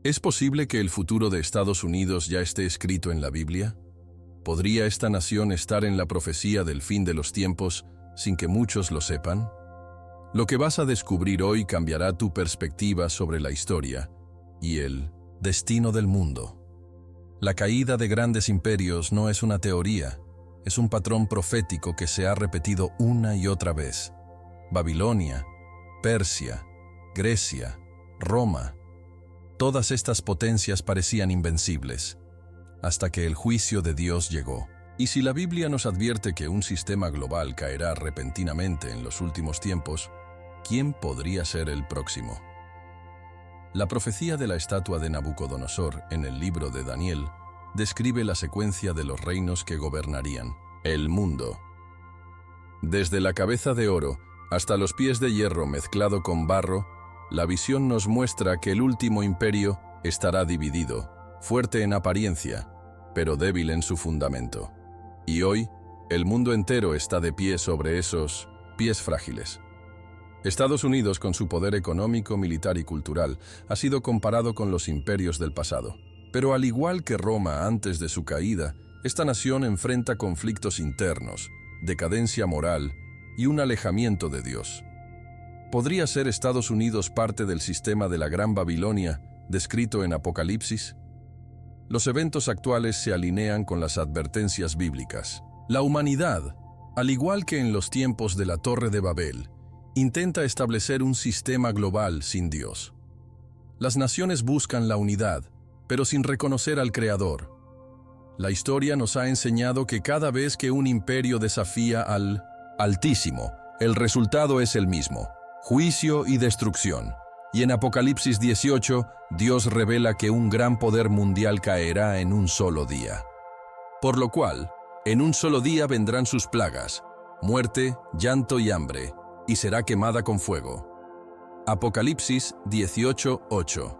¿Es posible que el futuro de Estados Unidos ya esté escrito en la Biblia? ¿Podría esta nación estar en la profecía del fin de los tiempos sin que muchos lo sepan? Lo que vas a descubrir hoy cambiará tu perspectiva sobre la historia y el destino del mundo. La caída de grandes imperios no es una teoría, es un patrón profético que se ha repetido una y otra vez. Babilonia, Persia, Grecia, Roma. Todas estas potencias parecían invencibles, hasta que el juicio de Dios llegó. Y si la Biblia nos advierte que un sistema global caerá repentinamente en los últimos tiempos, ¿quién podría ser el próximo? La profecía de la estatua de Nabucodonosor en el libro de Daniel describe la secuencia de los reinos que gobernarían el mundo. Desde la cabeza de oro hasta los pies de hierro mezclado con barro, la visión nos muestra que el último imperio estará dividido, fuerte en apariencia, pero débil en su fundamento. Y hoy, el mundo entero está de pie sobre esos pies frágiles. Estados Unidos, con su poder económico, militar y cultural, ha sido comparado con los imperios del pasado. Pero al igual que Roma antes de su caída, esta nación enfrenta conflictos internos, decadencia moral y un alejamiento de Dios. ¿Podría ser Estados Unidos parte del sistema de la Gran Babilonia, descrito en Apocalipsis? Los eventos actuales se alinean con las advertencias bíblicas. La humanidad, al igual que en los tiempos de la Torre de Babel, intenta establecer un sistema global sin Dios. Las naciones buscan la unidad, pero sin reconocer al Creador. La historia nos ha enseñado que cada vez que un imperio desafía al Altísimo, el resultado es el mismo: juicio y destrucción. Y en Apocalipsis 18, Dios revela que un gran poder mundial caerá en un solo día. Por lo cual, en un solo día vendrán sus plagas, muerte, llanto y hambre, y será quemada con fuego. Apocalipsis 18:8.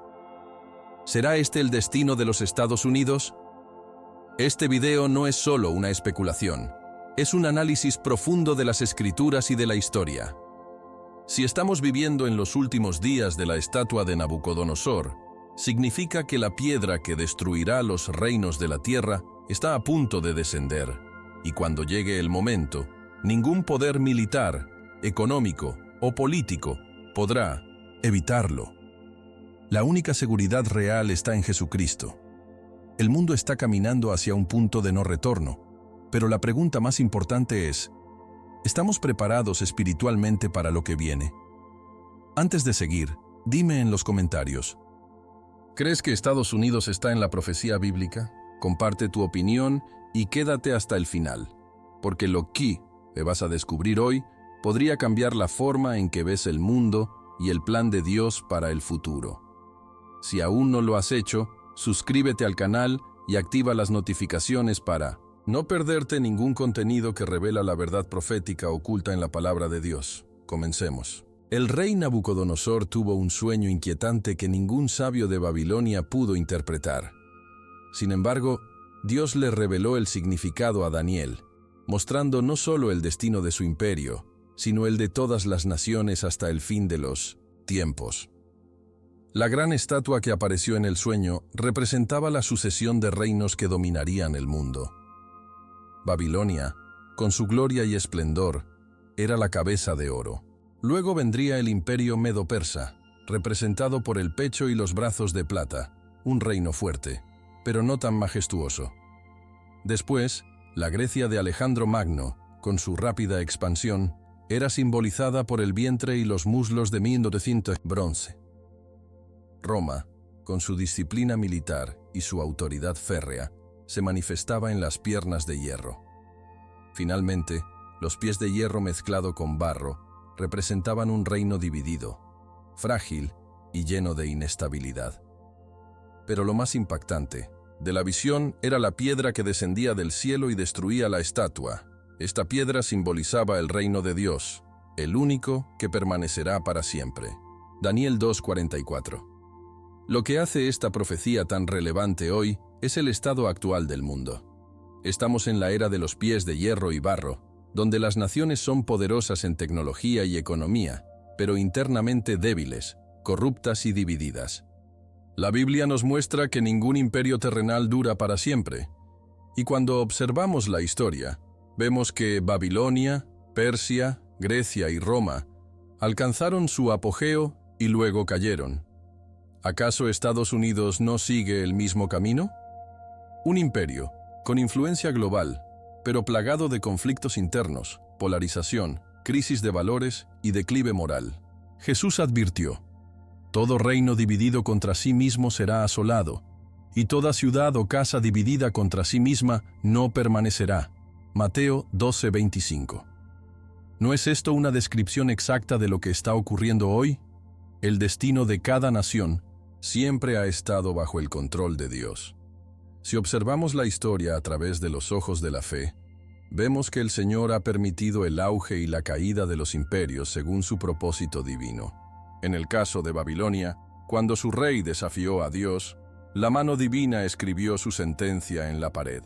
¿Será este el destino de los Estados Unidos? Este video no es solo una especulación, es un análisis profundo de las Escrituras y de la historia. Si estamos viviendo en los últimos días de la estatua de Nabucodonosor, significa que la piedra que destruirá los reinos de la tierra está a punto de descender, y cuando llegue el momento, ningún poder militar, económico o político podrá evitarlo. La única seguridad real está en Jesucristo. El mundo está caminando hacia un punto de no retorno, pero la pregunta más importante es: ¿estamos preparados espiritualmente para lo que viene? Antes de seguir, dime en los comentarios: ¿crees que Estados Unidos está en la profecía bíblica? Comparte tu opinión y quédate hasta el final, porque lo que vas a descubrir hoy podría cambiar la forma en que ves el mundo y el plan de Dios para el futuro. Si aún no lo has hecho, suscríbete al canal y activa las notificaciones para no perderte ningún contenido que revela la verdad profética oculta en la palabra de Dios. Comencemos. El rey Nabucodonosor tuvo un sueño inquietante que ningún sabio de Babilonia pudo interpretar. Sin embargo, Dios le reveló el significado a Daniel, mostrando no solo el destino de su imperio, sino el de todas las naciones hasta el fin de los tiempos. La gran estatua que apareció en el sueño representaba la sucesión de reinos que dominarían el mundo. Babilonia, con su gloria y esplendor, era la cabeza de oro. Luego vendría el imperio medo-persa, representado por el pecho y los brazos de plata, un reino fuerte, pero no tan majestuoso. Después, la Grecia de Alejandro Magno, con su rápida expansión, era simbolizada por el vientre y los muslos de 1900 bronce. Roma, con su disciplina militar y su autoridad férrea, se manifestaba en las piernas de hierro. Finalmente, los pies de hierro mezclado con barro representaban un reino dividido, frágil y lleno de inestabilidad. Pero lo más impactante de la visión era la piedra que descendía del cielo y destruía la estatua. Esta piedra simbolizaba el reino de Dios, el único que permanecerá para siempre. Daniel 2:44. Lo que hace esta profecía tan relevante hoy es el estado actual del mundo. Estamos en la era de los pies de hierro y barro, donde las naciones son poderosas en tecnología y economía, pero internamente débiles, corruptas y divididas. La Biblia nos muestra que ningún imperio terrenal dura para siempre. Y cuando observamos la historia, vemos que Babilonia, Persia, Grecia y Roma alcanzaron su apogeo y luego cayeron. ¿Acaso Estados Unidos no sigue el mismo camino? Un imperio, con influencia global, pero plagado de conflictos internos, polarización, crisis de valores y declive moral. Jesús advirtió: todo reino dividido contra sí mismo será asolado, y toda ciudad o casa dividida contra sí misma no permanecerá. Mateo 12:25. ¿No es esto una descripción exacta de lo que está ocurriendo hoy? El destino de cada nación siempre ha estado bajo el control de Dios. Si observamos la historia a través de los ojos de la fe, vemos que el Señor ha permitido el auge y la caída de los imperios según su propósito divino. En el caso de Babilonia, cuando su rey desafió a Dios, la mano divina escribió su sentencia en la pared.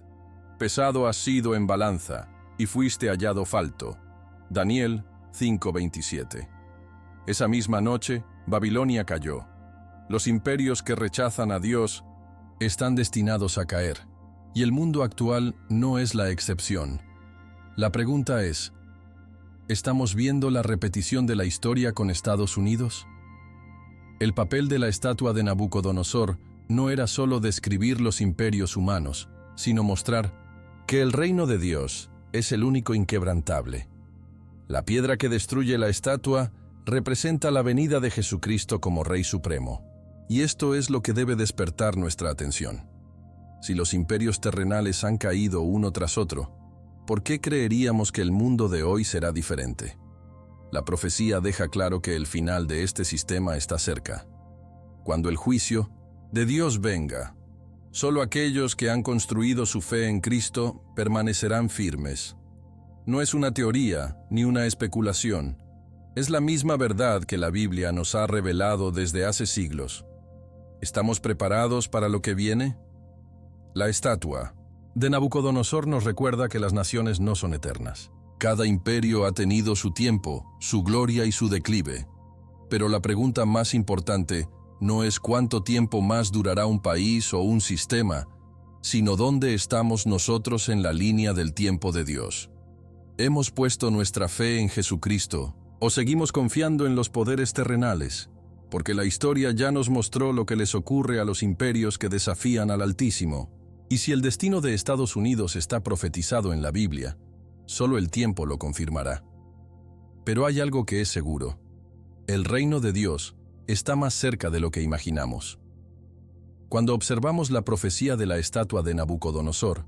Pesado has sido en balanza, y fuiste hallado falto. Daniel 5:27. Esa misma noche, Babilonia cayó. Los imperios que rechazan a Dios están destinados a caer, y el mundo actual no es la excepción. La pregunta es: ¿estamos viendo la repetición de la historia con Estados Unidos? El papel de la estatua de Nabucodonosor no era solo describir los imperios humanos, sino mostrar que el reino de Dios es el único inquebrantable. La piedra que destruye la estatua representa la venida de Jesucristo como Rey Supremo, y esto es lo que debe despertar nuestra atención. Si los imperios terrenales han caído uno tras otro, ¿por qué creeríamos que el mundo de hoy será diferente? La profecía deja claro que el final de este sistema está cerca. Cuando el juicio de Dios venga, solo aquellos que han construido su fe en Cristo permanecerán firmes. No es una teoría ni una especulación. Es la misma verdad que la Biblia nos ha revelado desde hace siglos. ¿Estamos preparados para lo que viene? La estatua de Nabucodonosor nos recuerda que las naciones no son eternas. Cada imperio ha tenido su tiempo, su gloria y su declive. Pero la pregunta más importante no es cuánto tiempo más durará un país o un sistema, sino dónde estamos nosotros en la línea del tiempo de Dios. ¿Hemos puesto nuestra fe en Jesucristo o seguimos confiando en los poderes terrenales? Porque la historia ya nos mostró lo que les ocurre a los imperios que desafían al Altísimo. Y si el destino de Estados Unidos está profetizado en la Biblia, solo el tiempo lo confirmará. Pero hay algo que es seguro: el reino de Dios está más cerca de lo que imaginamos. Cuando observamos la profecía de la estatua de Nabucodonosor,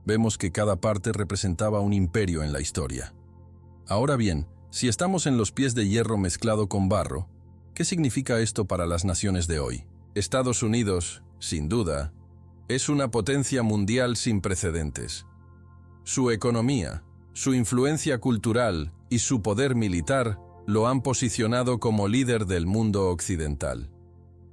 vemos que cada parte representaba un imperio en la historia. Ahora bien, si estamos en los pies de hierro mezclado con barro, ¿qué significa esto para las naciones de hoy? Estados Unidos, sin duda, es una potencia mundial sin precedentes. Su economía, su influencia cultural y su poder militar lo han posicionado como líder del mundo occidental.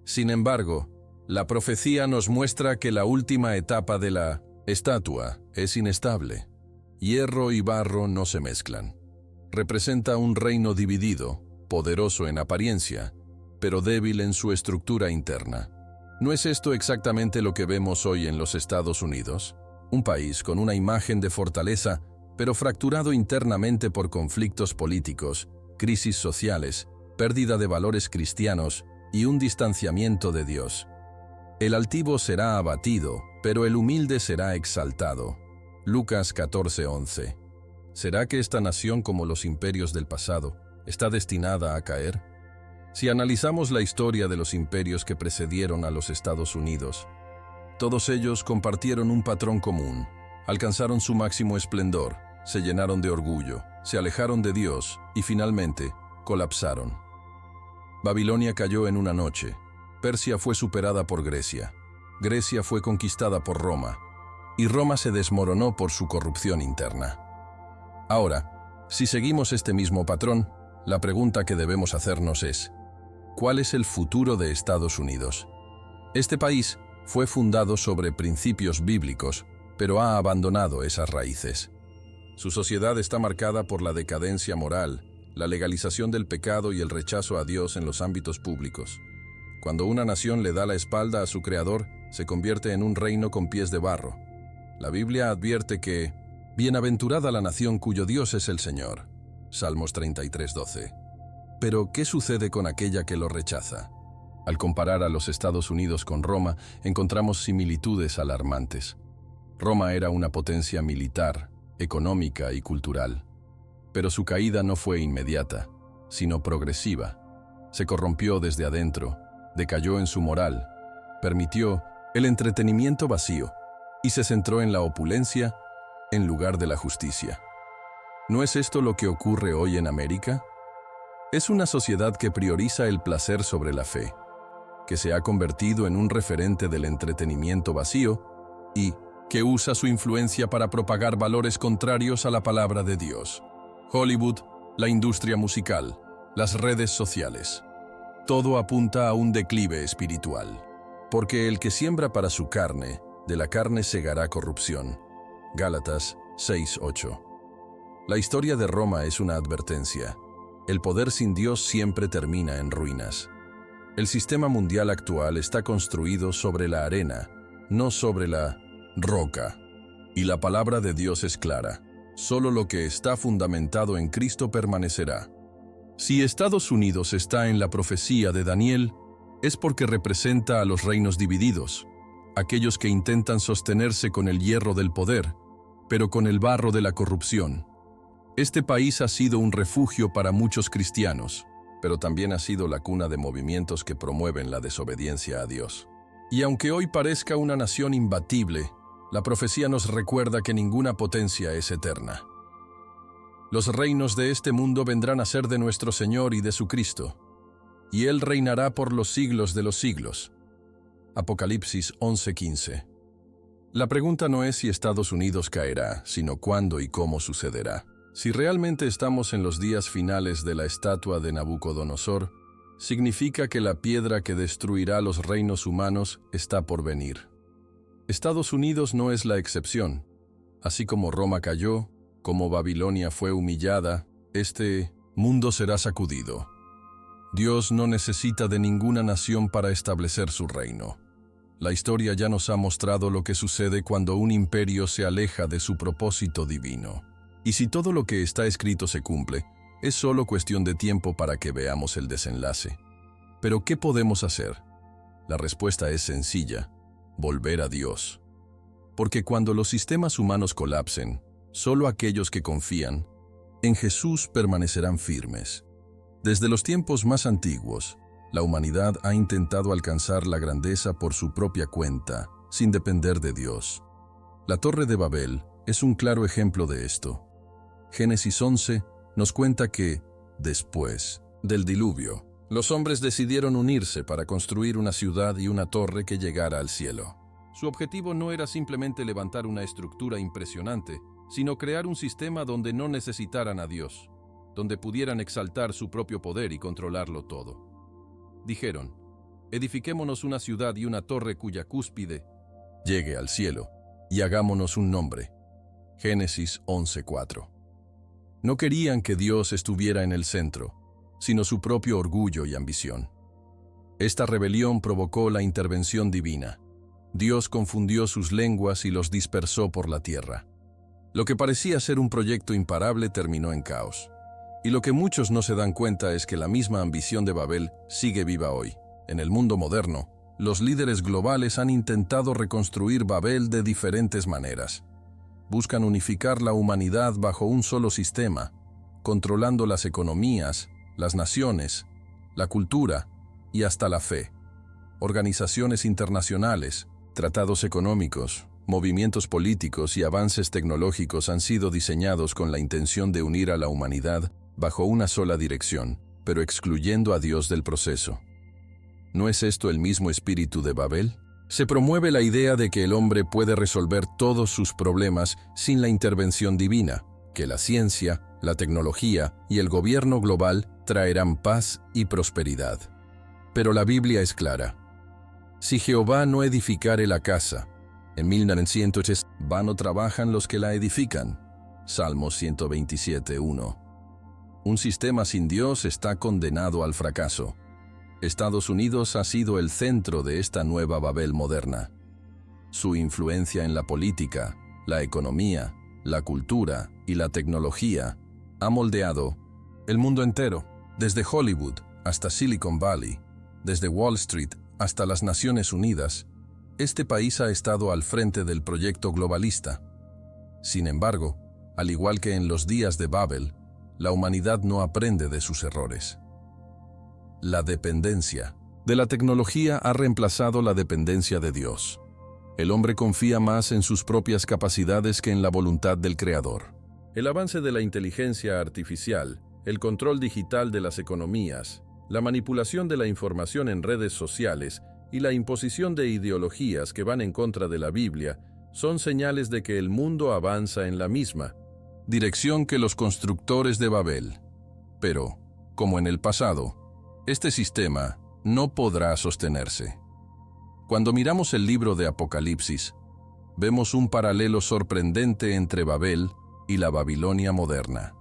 Sin embargo, la profecía nos muestra que la última etapa de la estatua es inestable. Hierro y barro no se mezclan. Representa un reino dividido, poderoso en apariencia, pero débil en su estructura interna. ¿No es esto exactamente lo que vemos hoy en los Estados Unidos? Un país con una imagen de fortaleza, pero fracturado internamente por conflictos políticos, crisis sociales, pérdida de valores cristianos y un distanciamiento de Dios. El altivo será abatido, pero el humilde será exaltado. Lucas 14:11. ¿Será que esta nación, como los imperios del pasado, está destinada a caer? Si analizamos la historia de los imperios que precedieron a los Estados Unidos, todos ellos compartieron un patrón común. Alcanzaron su máximo esplendor, se llenaron de orgullo, se alejaron de Dios y finalmente colapsaron. Babilonia cayó en una noche. Persia fue superada por Grecia. Grecia fue conquistada por Roma. Y Roma se desmoronó por su corrupción interna. Ahora, si seguimos este mismo patrón, la pregunta que debemos hacernos es: ¿cuál es el futuro de Estados Unidos? Este país fue fundado sobre principios bíblicos, pero ha abandonado esas raíces. Su sociedad está marcada por la decadencia moral, la legalización del pecado y el rechazo a Dios en los ámbitos públicos. Cuando una nación le da la espalda a su creador, se convierte en un reino con pies de barro. La Biblia advierte que bienaventurada la nación cuyo Dios es el Señor. Salmos 33:12. Pero, ¿qué sucede con aquella que lo rechaza? Al comparar a los Estados Unidos con Roma, encontramos similitudes alarmantes. Roma era una potencia militar, económica y cultural. Pero su caída no fue inmediata, sino progresiva. Se corrompió desde adentro, decayó en su moral, permitió el entretenimiento vacío y se centró en la opulencia en lugar de la justicia. ¿No es esto lo que ocurre hoy en América? Es una sociedad que prioriza el placer sobre la fe, que se ha convertido en un referente del entretenimiento vacío y que usa su influencia para propagar valores contrarios a la palabra de Dios. Hollywood, la industria musical, las redes sociales. Todo apunta a un declive espiritual, porque el que siembra para su carne, de la carne segará corrupción. Gálatas 6:8. La historia de Roma es una advertencia. El poder sin Dios siempre termina en ruinas. El sistema mundial actual está construido sobre la arena, no sobre la roca. Y la palabra de Dios es clara. Solo lo que está fundamentado en Cristo permanecerá. Si Estados Unidos está en la profecía de Daniel, es porque representa a los reinos divididos, aquellos que intentan sostenerse con el hierro del poder, pero con el barro de la corrupción. Este país ha sido un refugio para muchos cristianos, pero también ha sido la cuna de movimientos que promueven la desobediencia a Dios. Y aunque hoy parezca una nación imbatible, la profecía nos recuerda que ninguna potencia es eterna. Los reinos de este mundo vendrán a ser de nuestro Señor y de su Cristo, y Él reinará por los siglos de los siglos. Apocalipsis 11:15. La pregunta no es si Estados Unidos caerá, sino cuándo y cómo sucederá. Si realmente estamos en los días finales de la estatua de Nabucodonosor, significa que la piedra que destruirá los reinos humanos está por venir. Estados Unidos no es la excepción. Así como Roma cayó, como Babilonia fue humillada, este mundo será sacudido. Dios no necesita de ninguna nación para establecer su reino. La historia ya nos ha mostrado lo que sucede cuando un imperio se aleja de su propósito divino. Y si todo lo que está escrito se cumple, es solo cuestión de tiempo para que veamos el desenlace. Pero ¿qué podemos hacer? La respuesta es sencilla: volver a Dios. Porque cuando los sistemas humanos colapsen, solo aquellos que confían en Jesús permanecerán firmes. Desde los tiempos más antiguos, la humanidad ha intentado alcanzar la grandeza por su propia cuenta, sin depender de Dios. La Torre de Babel es un claro ejemplo de esto. Génesis 11 nos cuenta que, después del diluvio, los hombres decidieron unirse para construir una ciudad y una torre que llegara al cielo. Su objetivo no era simplemente levantar una estructura impresionante, sino crear un sistema donde no necesitaran a Dios, donde pudieran exaltar su propio poder y controlarlo todo. Dijeron: edifiquémonos una ciudad y una torre cuya cúspide llegue al cielo, y hagámonos un nombre. Génesis 11:4. No querían que Dios estuviera en el centro, sino su propio orgullo y ambición. Esta rebelión provocó la intervención divina. Dios confundió sus lenguas y los dispersó por la tierra. Lo que parecía ser un proyecto imparable terminó en caos. Y lo que muchos no se dan cuenta es que la misma ambición de Babel sigue viva hoy. En el mundo moderno, los líderes globales han intentado reconstruir Babel de diferentes maneras. Buscan unificar la humanidad bajo un solo sistema, controlando las economías, las naciones, la cultura y hasta la fe. Organizaciones internacionales, tratados económicos, movimientos políticos y avances tecnológicos han sido diseñados con la intención de unir a la humanidad bajo una sola dirección, pero excluyendo a Dios del proceso. ¿No es esto el mismo espíritu de Babel? Se promueve la idea de que el hombre puede resolver todos sus problemas sin la intervención divina, que la ciencia, la tecnología y el gobierno global traerán paz y prosperidad. Pero la Biblia es clara. Si Jehová no edificare la casa, en 1900 vano trabajan los que la edifican. Salmos 127:1. Un sistema sin Dios está condenado al fracaso. Estados Unidos ha sido el centro de esta nueva Babel moderna. Su influencia en la política, la economía, la cultura y la tecnología ha moldeado el mundo entero, desde Hollywood hasta Silicon Valley, desde Wall Street hasta las Naciones Unidas. Este país ha estado al frente del proyecto globalista. Sin embargo, al igual que en los días de Babel, la humanidad no aprende de sus errores. La dependencia de la tecnología ha reemplazado la dependencia de Dios. El hombre confía más en sus propias capacidades que en la voluntad del Creador. El avance de la inteligencia artificial, el control digital de las economías, la manipulación de la información en redes sociales y la imposición de ideologías que van en contra de la Biblia son señales de que el mundo avanza en la misma dirección que los constructores de Babel. Pero, como en el pasado, este sistema no podrá sostenerse. Cuando miramos el libro de Apocalipsis, vemos un paralelo sorprendente entre Babel y la Babilonia moderna.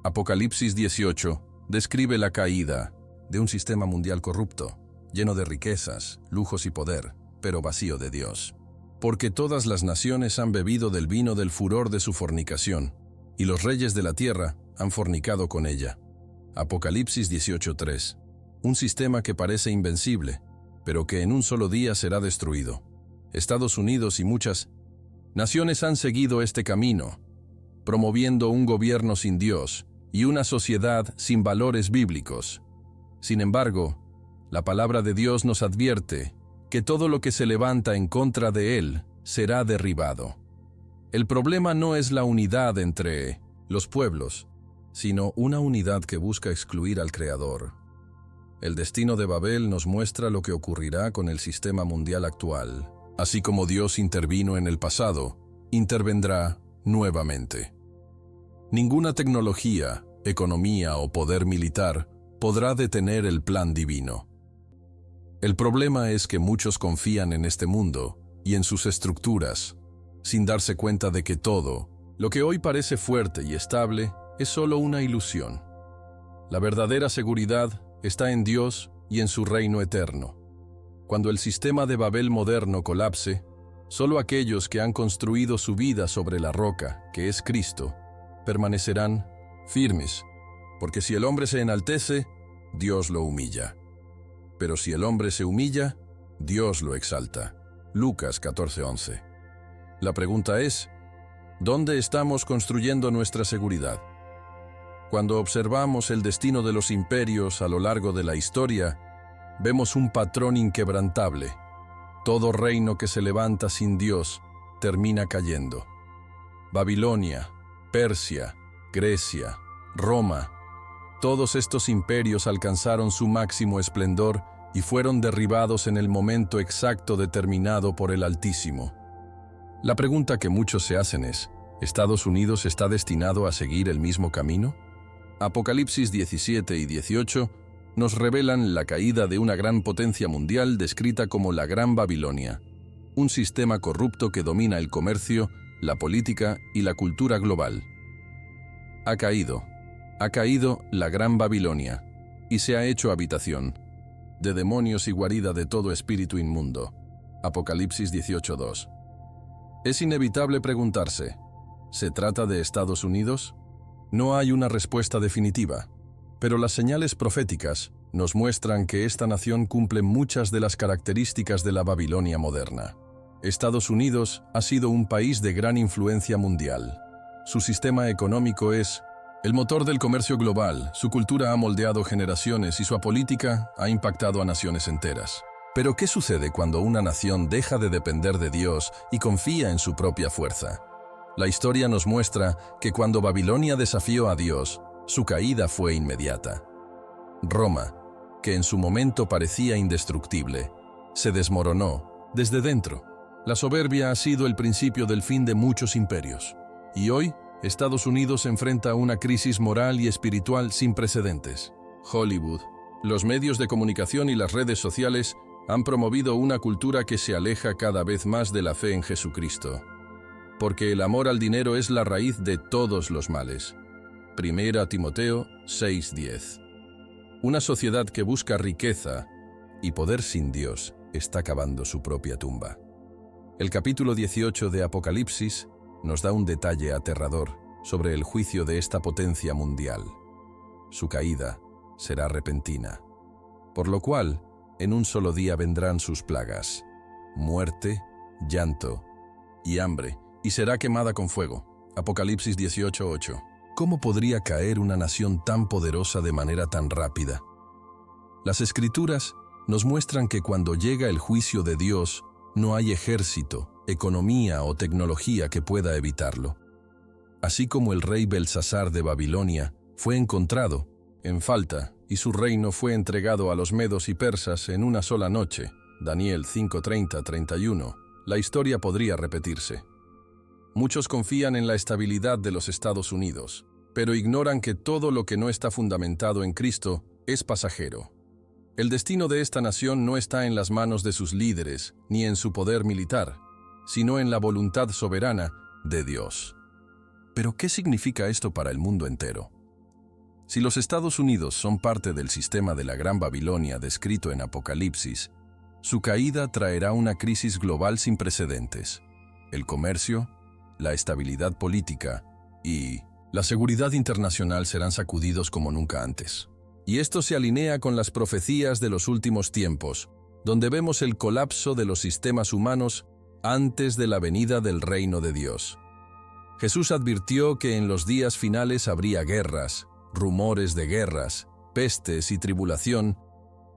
Apocalipsis 18 describe la caída de un sistema mundial corrupto, lleno de riquezas, lujos y poder, pero vacío de Dios. Porque todas las naciones han bebido del vino del furor de su fornicación, y los reyes de la tierra han fornicado con ella. Apocalipsis 18:3. Un sistema que parece invencible, pero que en un solo día será destruido. Estados Unidos y muchas naciones han seguido este camino, promoviendo un gobierno sin Dios y una sociedad sin valores bíblicos. Sin embargo, la palabra de Dios nos advierte que todo lo que se levanta en contra de él será derribado. El problema no es la unidad entre los pueblos, sino una unidad que busca excluir al Creador. El destino de Babel nos muestra lo que ocurrirá con el sistema mundial actual. Así como Dios intervino en el pasado, intervendrá nuevamente. Ninguna tecnología, economía o poder militar podrá detener el plan divino. El problema es que muchos confían en este mundo y en sus estructuras, sin darse cuenta de que todo, lo que hoy parece fuerte y estable, es solo una ilusión. La verdadera seguridad está en Dios y en su reino eterno. Cuando el sistema de Babel moderno colapse, solo aquellos que han construido su vida sobre la roca, que es Cristo, permanecerán firmes, porque si el hombre se enaltece, Dios lo humilla. Pero si el hombre se humilla, Dios lo exalta. Lucas 14:11. La pregunta es, ¿dónde estamos construyendo nuestra seguridad? Cuando observamos el destino de los imperios a lo largo de la historia, vemos un patrón inquebrantable. Todo reino que se levanta sin Dios termina cayendo. Babilonia, Persia, Grecia, Roma, todos estos imperios alcanzaron su máximo esplendor y fueron derribados en el momento exacto determinado por el Altísimo. La pregunta que muchos se hacen es, ¿Estados Unidos está destinado a seguir el mismo camino? Apocalipsis 17 y 18 nos revelan la caída de una gran potencia mundial descrita como la Gran Babilonia, un sistema corrupto que domina el comercio, la política y la cultura global. Ha caído la Gran Babilonia, y se ha hecho habitación de demonios y guarida de todo espíritu inmundo. Apocalipsis 18:2. Es inevitable preguntarse, ¿se trata de Estados Unidos? No hay una respuesta definitiva, pero las señales proféticas nos muestran que esta nación cumple muchas de las características de la Babilonia moderna. Estados Unidos ha sido un país de gran influencia mundial. Su sistema económico es el motor del comercio global, su cultura ha moldeado generaciones y su política ha impactado a naciones enteras. Pero ¿qué sucede cuando una nación deja de depender de Dios y confía en su propia fuerza? La historia nos muestra que cuando Babilonia desafió a Dios, su caída fue inmediata. Roma, que en su momento parecía indestructible, se desmoronó desde dentro. La soberbia ha sido el principio del fin de muchos imperios. Y hoy, Estados Unidos enfrenta una crisis moral y espiritual sin precedentes. Hollywood, los medios de comunicación y las redes sociales han promovido una cultura que se aleja cada vez más de la fe en Jesucristo. Porque el amor al dinero es la raíz de todos los males. 1 Timoteo 6:10. Una sociedad que busca riqueza y poder sin Dios está cavando su propia tumba. El capítulo 18 de Apocalipsis nos da un detalle aterrador sobre el juicio de esta potencia mundial. Su caída será repentina, por lo cual, en un solo día vendrán sus plagas, muerte, llanto y hambre, y será quemada con fuego. Apocalipsis 18:8. ¿Cómo podría caer una nación tan poderosa de manera tan rápida? Las Escrituras nos muestran que cuando llega el juicio de Dios, no hay ejército, economía o tecnología que pueda evitarlo. Así como el rey Belsasar de Babilonia fue encontrado en falta y su reino fue entregado a los medos y persas en una sola noche, Daniel 5:30-31, la historia podría repetirse. Muchos confían en la estabilidad de los Estados Unidos, pero ignoran que todo lo que no está fundamentado en Cristo es pasajero. El destino de esta nación no está en las manos de sus líderes ni en su poder militar, sino en la voluntad soberana de Dios. ¿Pero qué significa esto para el mundo entero? Si los Estados Unidos son parte del sistema de la Gran Babilonia descrito en Apocalipsis, su caída traerá una crisis global sin precedentes. El comercio, la estabilidad política y la seguridad internacional serán sacudidos como nunca antes. Y esto se alinea con las profecías de los últimos tiempos, donde vemos el colapso de los sistemas humanos antes de la venida del reino de Dios. Jesús advirtió que en los días finales habría guerras, rumores de guerras, pestes y tribulación.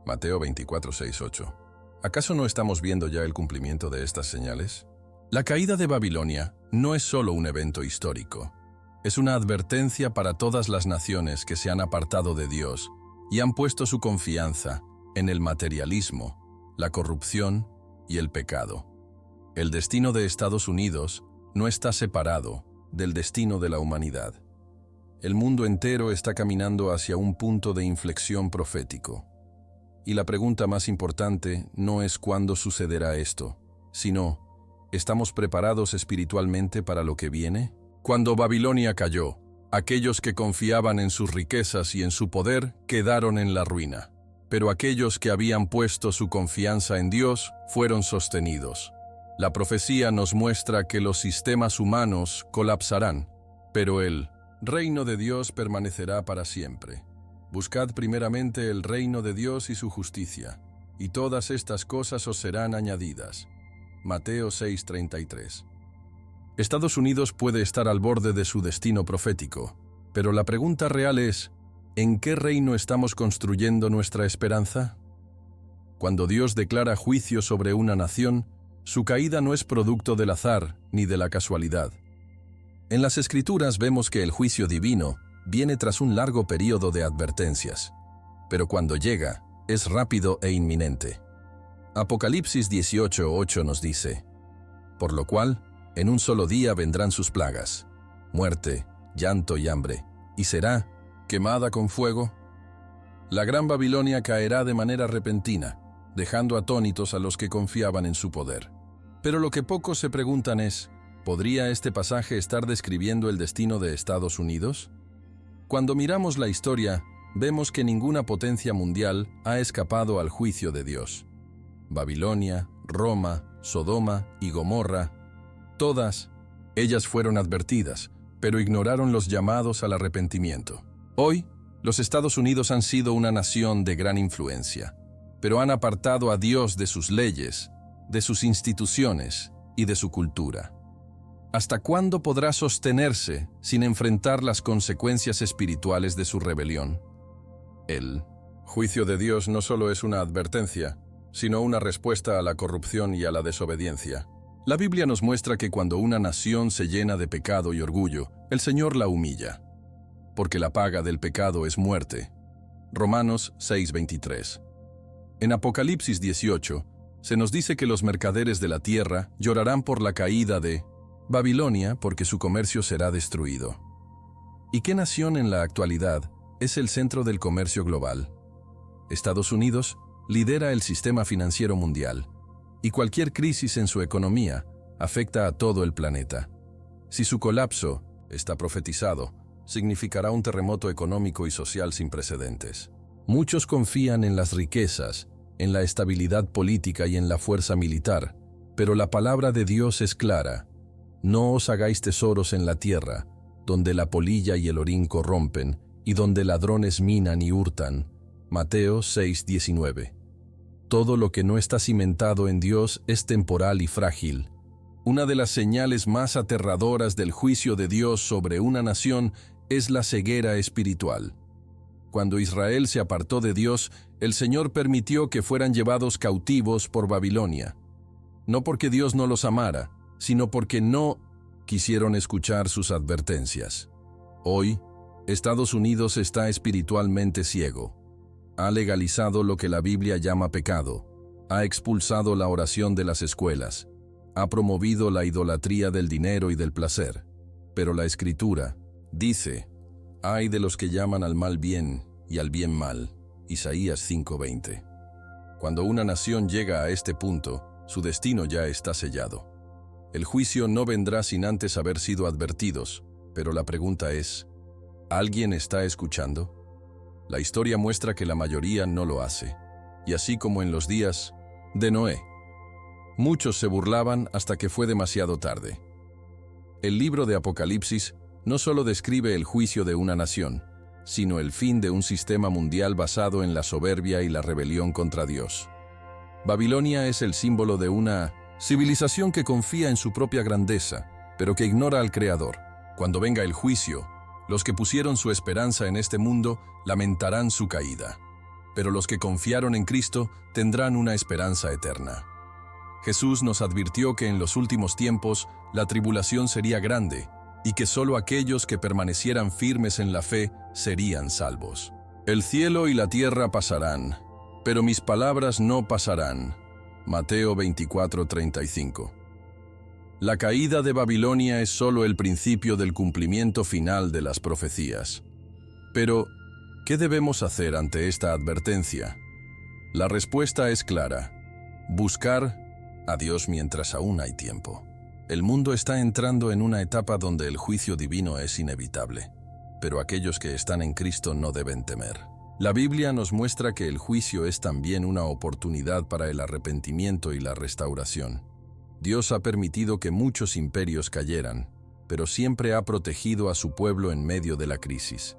Mateo 24:6-8. ¿Acaso no estamos viendo ya el cumplimiento de estas señales? La caída de Babilonia no es solo un evento histórico. Es una advertencia para todas las naciones que se han apartado de Dios y han puesto su confianza en el materialismo, la corrupción y el pecado. El destino de Estados Unidos no está separado del destino de la humanidad. El mundo entero está caminando hacia un punto de inflexión profético. Y la pregunta más importante no es cuándo sucederá esto, sino, ¿estamos preparados espiritualmente para lo que viene? Cuando Babilonia cayó, aquellos que confiaban en sus riquezas y en su poder quedaron en la ruina. Pero aquellos que habían puesto su confianza en Dios fueron sostenidos. La profecía nos muestra que los sistemas humanos colapsarán, pero el reino de Dios permanecerá para siempre. Buscad primeramente el reino de Dios y su justicia, y todas estas cosas os serán añadidas. Mateo 6:33. Estados Unidos puede estar al borde de su destino profético, pero la pregunta real es, ¿en qué reino estamos construyendo nuestra esperanza? Cuando Dios declara juicio sobre una nación, su caída no es producto del azar ni de la casualidad. En las Escrituras vemos que el juicio divino viene tras un largo periodo de advertencias, pero cuando llega, es rápido e inminente. Apocalipsis 18:8 nos dice, por lo cual, en un solo día vendrán sus plagas, muerte, llanto y hambre, y será quemada con fuego. La Gran Babilonia caerá de manera repentina, dejando atónitos a los que confiaban en su poder. Pero lo que pocos se preguntan es, ¿podría este pasaje estar describiendo el destino de Estados Unidos? Cuando miramos la historia, vemos que ninguna potencia mundial ha escapado al juicio de Dios. Babilonia, Roma, Sodoma y Gomorra, todas ellas fueron advertidas, pero ignoraron los llamados al arrepentimiento. Hoy, los Estados Unidos han sido una nación de gran influencia, pero han apartado a Dios de sus leyes, de sus instituciones y de su cultura. ¿Hasta cuándo podrá sostenerse sin enfrentar las consecuencias espirituales de su rebelión? El juicio de Dios no solo es una advertencia, sino una respuesta a la corrupción y a la desobediencia. La Biblia nos muestra que cuando una nación se llena de pecado y orgullo, el Señor la humilla, porque la paga del pecado es muerte. Romanos 6:23. En Apocalipsis 18, se nos dice que los mercaderes de la tierra llorarán por la caída de Babilonia porque su comercio será destruido. ¿Y qué nación en la actualidad es el centro del comercio global? Estados Unidos lidera el sistema financiero mundial, y cualquier crisis en su economía afecta a todo el planeta. Si su colapso está profetizado, significará un terremoto económico y social sin precedentes. Muchos confían en las riquezas, en la estabilidad política y en la fuerza militar, pero la palabra de Dios es clara. No os hagáis tesoros en la tierra, donde la polilla y el orín corrompen, y donde ladrones minan y hurtan. Mateo 6:19. Todo lo que no está cimentado en Dios es temporal y frágil. Una de las señales más aterradoras del juicio de Dios sobre una nación es la ceguera espiritual. Cuando Israel se apartó de Dios, el Señor permitió que fueran llevados cautivos por Babilonia. No porque Dios no los amara, sino porque no quisieron escuchar sus advertencias. Hoy, Estados Unidos está espiritualmente ciego. Ha legalizado lo que la Biblia llama pecado, ha expulsado la oración de las escuelas, ha promovido la idolatría del dinero y del placer. Pero la Escritura dice: «Ay de los que llaman al mal bien y al bien mal». Isaías 5:20. Cuando una nación llega a este punto, su destino ya está sellado. El juicio no vendrá sin antes haber sido advertidos, pero la pregunta es: ¿alguien está escuchando? La historia muestra que la mayoría no lo hace, y así como en los días de Noé. Muchos se burlaban hasta que fue demasiado tarde. El libro de Apocalipsis no solo describe el juicio de una nación, sino el fin de un sistema mundial basado en la soberbia y la rebelión contra Dios. Babilonia es el símbolo de una civilización que confía en su propia grandeza, pero que ignora al Creador. Cuando venga el juicio, los que pusieron su esperanza en este mundo lamentarán su caída, pero los que confiaron en Cristo tendrán una esperanza eterna. Jesús nos advirtió que en los últimos tiempos la tribulación sería grande y que solo aquellos que permanecieran firmes en la fe serían salvos. El cielo y la tierra pasarán, pero mis palabras no pasarán. Mateo 24:35. La caída de Babilonia es solo el principio del cumplimiento final de las profecías. Pero, ¿qué debemos hacer ante esta advertencia? La respuesta es clara: buscar a Dios mientras aún hay tiempo. El mundo está entrando en una etapa donde el juicio divino es inevitable, pero aquellos que están en Cristo no deben temer. La Biblia nos muestra que el juicio es también una oportunidad para el arrepentimiento y la restauración. Dios ha permitido que muchos imperios cayeran, pero siempre ha protegido a su pueblo en medio de la crisis.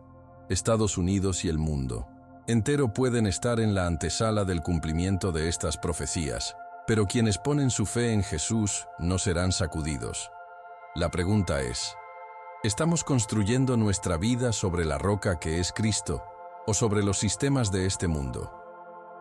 Estados Unidos y el mundo entero pueden estar en la antesala del cumplimiento de estas profecías, pero quienes ponen su fe en Jesús no serán sacudidos. La pregunta es: ¿estamos construyendo nuestra vida sobre la roca que es Cristo o sobre los sistemas de este mundo?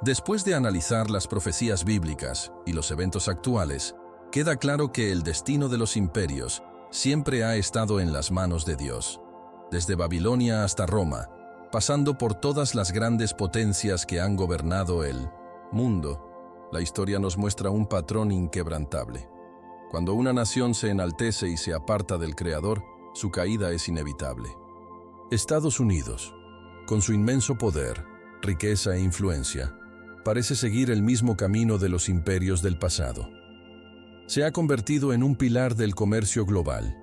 Después de analizar las profecías bíblicas y los eventos actuales, queda claro que el destino de los imperios siempre ha estado en las manos de Dios. Desde Babilonia hasta Roma, pasando por todas las grandes potencias que han gobernado el mundo, la historia nos muestra un patrón inquebrantable. Cuando una nación se enaltece y se aparta del Creador, su caída es inevitable. Estados Unidos, con su inmenso poder, riqueza e influencia, parece seguir el mismo camino de los imperios del pasado. Se ha convertido en un pilar del comercio global,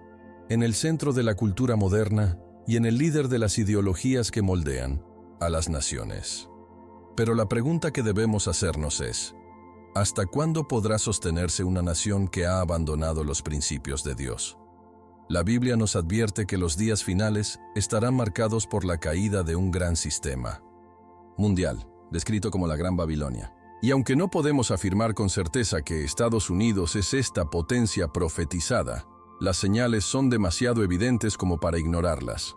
en el centro de la cultura moderna y en el líder de las ideologías que moldean a las naciones. Pero la pregunta que debemos hacernos es: ¿hasta cuándo podrá sostenerse una nación que ha abandonado los principios de Dios? La Biblia nos advierte que los días finales estarán marcados por la caída de un gran sistema mundial, descrito como la Gran Babilonia. Y aunque no podemos afirmar con certeza que Estados Unidos es esta potencia profetizada, las señales son demasiado evidentes como para ignorarlas.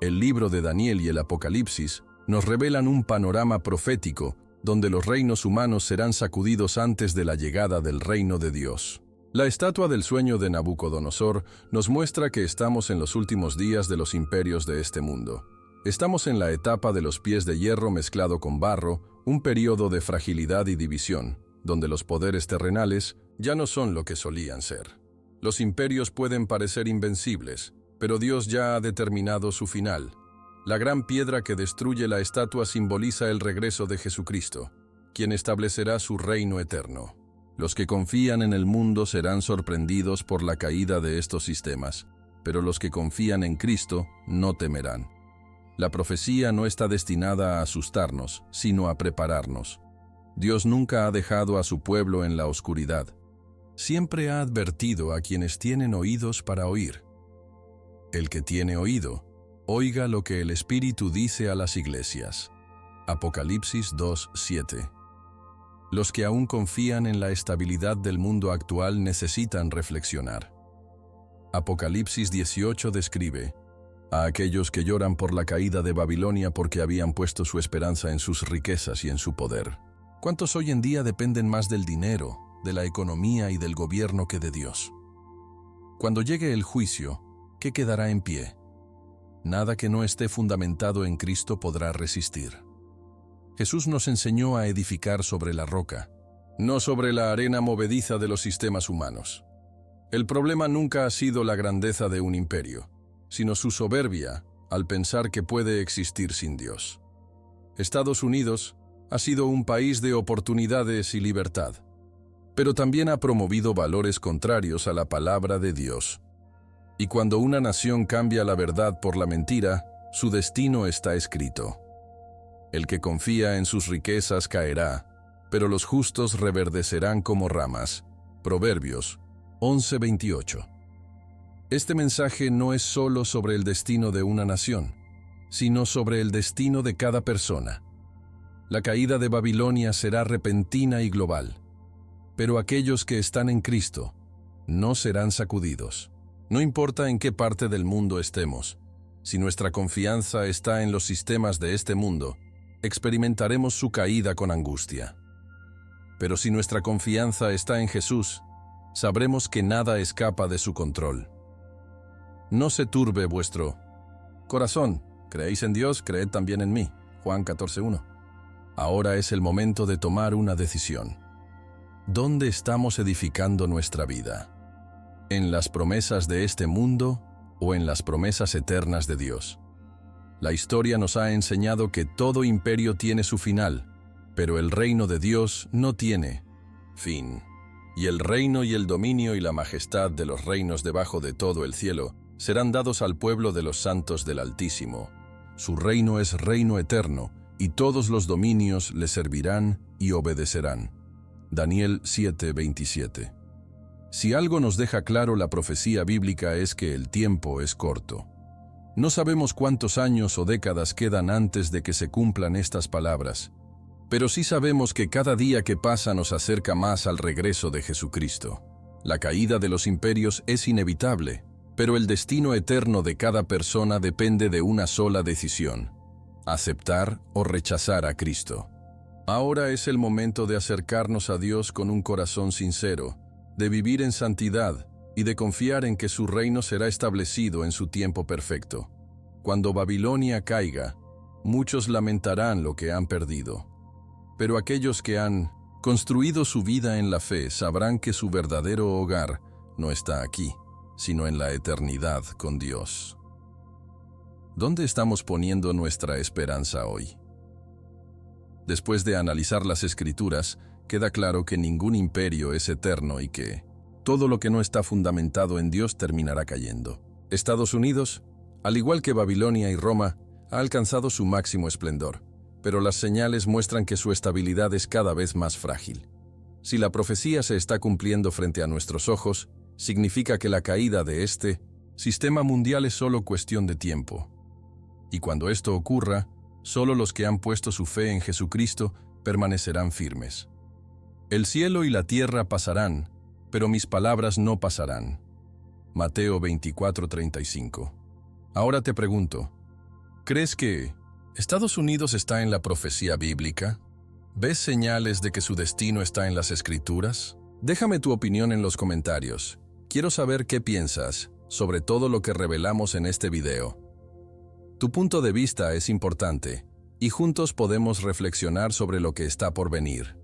El libro de Daniel y el Apocalipsis nos revelan un panorama profético donde los reinos humanos serán sacudidos antes de la llegada del reino de Dios. La estatua del sueño de Nabucodonosor nos muestra que estamos en los últimos días de los imperios de este mundo. Estamos en la etapa de los pies de hierro mezclado con barro, un periodo de fragilidad y división, donde los poderes terrenales ya no son lo que solían ser. Los imperios pueden parecer invencibles, pero Dios ya ha determinado su final. La gran piedra que destruye la estatua simboliza el regreso de Jesucristo, quien establecerá su reino eterno. Los que confían en el mundo serán sorprendidos por la caída de estos sistemas, pero los que confían en Cristo no temerán. La profecía no está destinada a asustarnos, sino a prepararnos. Dios nunca ha dejado a su pueblo en la oscuridad. Siempre ha advertido a quienes tienen oídos para oír. El que tiene oído, oiga lo que el Espíritu dice a las iglesias. Apocalipsis 2:7. Los que aún confían en la estabilidad del mundo actual necesitan reflexionar. Apocalipsis 18 describe a aquellos que lloran por la caída de Babilonia porque habían puesto su esperanza en sus riquezas y en su poder. ¿Cuántos hoy en día dependen más del dinero, de la economía y del gobierno que de Dios? Cuando llegue el juicio, ¿qué quedará en pie? Nada que no esté fundamentado en Cristo podrá resistir. Jesús nos enseñó a edificar sobre la roca, no sobre la arena movediza de los sistemas humanos. El problema nunca ha sido la grandeza de un imperio, sino su soberbia al pensar que puede existir sin Dios. Estados Unidos ha sido un país de oportunidades y libertad, pero también ha promovido valores contrarios a la palabra de Dios. Y cuando una nación cambia la verdad por la mentira, su destino está escrito. El que confía en sus riquezas caerá, pero los justos reverdecerán como ramas. Proverbios 11:28. Este mensaje no es solo sobre el destino de una nación, sino sobre el destino de cada persona. La caída de Babilonia será repentina y global, pero aquellos que están en Cristo no serán sacudidos. No importa en qué parte del mundo estemos, si nuestra confianza está en los sistemas de este mundo, experimentaremos su caída con angustia. Pero si nuestra confianza está en Jesús, sabremos que nada escapa de su control. No se turbe vuestro corazón. Creéis en Dios, creed también en mí. Juan 14:1. Ahora es el momento de tomar una decisión. ¿Dónde estamos edificando nuestra vida? ¿En las promesas de este mundo o en las promesas eternas de Dios? La historia nos ha enseñado que todo imperio tiene su final, pero el reino de Dios no tiene fin. Y el reino y el dominio y la majestad de los reinos debajo de todo el cielo serán dados al pueblo de los santos del Altísimo. Su reino es reino eterno, y todos los dominios le servirán y obedecerán. Daniel 7:27. Si algo nos deja claro la profecía bíblica es que el tiempo es corto. No sabemos cuántos años o décadas quedan antes de que se cumplan estas palabras, pero sí sabemos que cada día que pasa nos acerca más al regreso de Jesucristo. La caída de los imperios es inevitable, pero el destino eterno de cada persona depende de una sola decisión: aceptar o rechazar a Cristo. Ahora es el momento de acercarnos a Dios con un corazón sincero, de vivir en santidad y de confiar en que su reino será establecido en su tiempo perfecto. Cuando Babilonia caiga, muchos lamentarán lo que han perdido. Pero aquellos que han construido su vida en la fe sabrán que su verdadero hogar no está aquí, sino en la eternidad con Dios. ¿Dónde estamos poniendo nuestra esperanza hoy? Después de analizar las Escrituras, queda claro que ningún imperio es eterno y que todo lo que no está fundamentado en Dios terminará cayendo. Estados Unidos, al igual que Babilonia y Roma, ha alcanzado su máximo esplendor, pero las señales muestran que su estabilidad es cada vez más frágil. Si la profecía se está cumpliendo frente a nuestros ojos, significa que la caída de este sistema mundial es solo cuestión de tiempo. Y cuando esto ocurra, solo los que han puesto su fe en Jesucristo permanecerán firmes. El cielo y la tierra pasarán, pero mis palabras no pasarán. Mateo 24:35. Ahora te pregunto, ¿crees que Estados Unidos está en la profecía bíblica? ¿Ves señales de que su destino está en las Escrituras? Déjame tu opinión en los comentarios. Quiero saber qué piensas sobre todo lo que revelamos en este video. Tu punto de vista es importante, y juntos podemos reflexionar sobre lo que está por venir.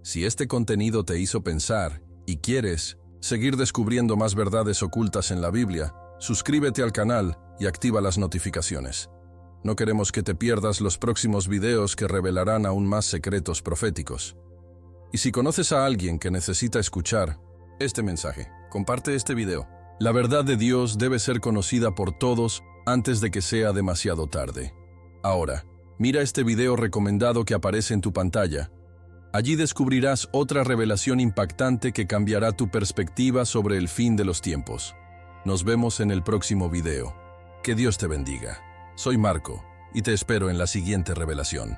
Si este contenido te hizo pensar y quieres seguir descubriendo más verdades ocultas en la Biblia, suscríbete al canal y activa las notificaciones. No queremos que te pierdas los próximos videos que revelarán aún más secretos proféticos. Y si conoces a alguien que necesita escuchar este mensaje, comparte este video. La verdad de Dios debe ser conocida por todos antes de que sea demasiado tarde. Ahora, mira este video recomendado que aparece en tu pantalla. Allí descubrirás otra revelación impactante que cambiará tu perspectiva sobre el fin de los tiempos. Nos vemos en el próximo video. Que Dios te bendiga. Soy Marco y te espero en la siguiente revelación.